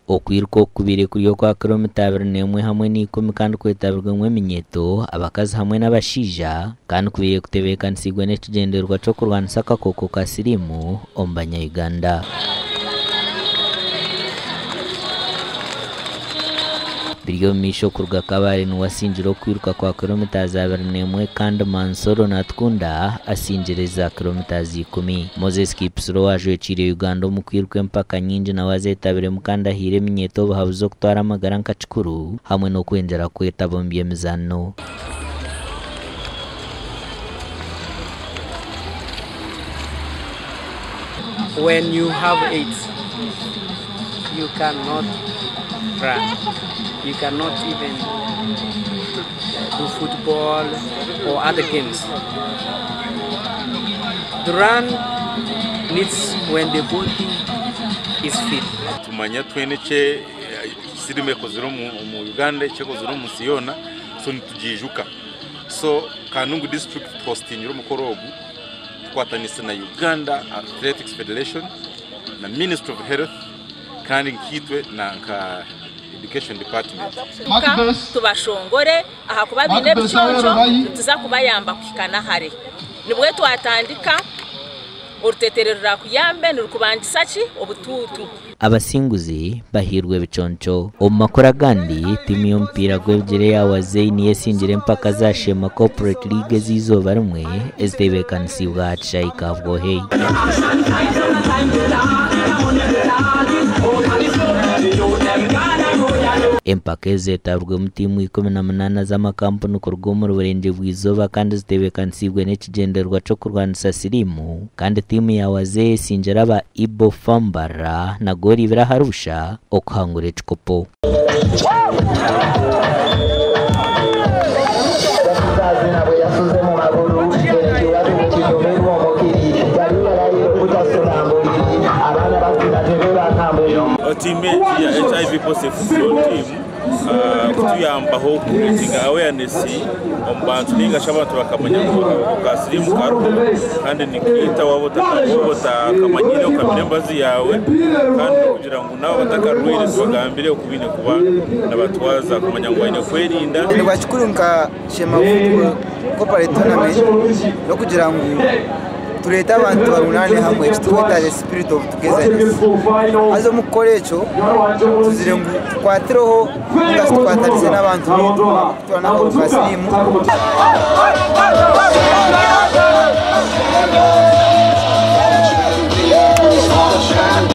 Okwiruka okubire kuriyo kwa kilomita 21 hamwe n'ikumi kandi kwetabirwa eminyeto abakazi hamwe n'abashija kandi kubiye kutebekansigwa n'ekigenderwa cyo kurwanisa akakoko ka sirimu omu Banyayuganda. Biriyo misho kuruga kabari nuwasinjira okwiruka kwa kilomita 21 kandi Mansoro Natkunda asinjiriza kilomita 10. Moses Kipsuro wajwekire Uganda mu kwiruka empaka nyingi na wazetabire mukanda hire minyeto bahabuzo kutwara amagara nkacikuru hamwe no kwenjera kwetaba mu byemizano. When you have AIDS, you cannot run. You cannot even do football or other games. The run needs when the body is fit. Tumanya twene che sirime kozero mu Uganda che kozero mu Siona so nitujijuka. So Kanungu district hosting yo mukorogu twatanise na Uganda Athletics Federation na Ministry of Health kandi nkitwe na nka Education Department. Tubashongore aha kuba bine biconjo tuza kubayamba kwikana hare. Nibwe twatandika uruteterera kuyambe n'urukubangisachi obututu. Abasinguzi bahirwe biconco omakora gandi timu y'umupira gw'ebigere yawa Zaini yesinjire mpaka za Shema Corporate League zizoba rumwe ezitebekanisiwa Shaika Bwohei. Empaka zetabwe mu timu 18 z'amakampuni kurwo mu Burenge bw'izoba kandi zitebekanisiwe n'ekigenderwa cyo kurwanisa sirimu kandi timu yawa Zaini sinjira ba Ibo Fambara na Gori biraharusha okuhangura ekikopo. Team ya HIV positive football team kutuyambaho kuretinga awareness ombantu ninga shabantu bakamanya ukasirimu karo kandi nikita wabota kamanyire ukamirembazi yawe kandi kugira ngo nabo batakarwire tubagambire ukubine kuba nabatwaza kumanya ngo ine kwerinda nibachkurunka Shema Corporate Tournament no kugira ngo tureta abantu barunane hamwe twita the spirit of togetherness azo mukorecho tuzire ngo twatiroho ngasitwatarize n'abantu bitwana ko kasirimu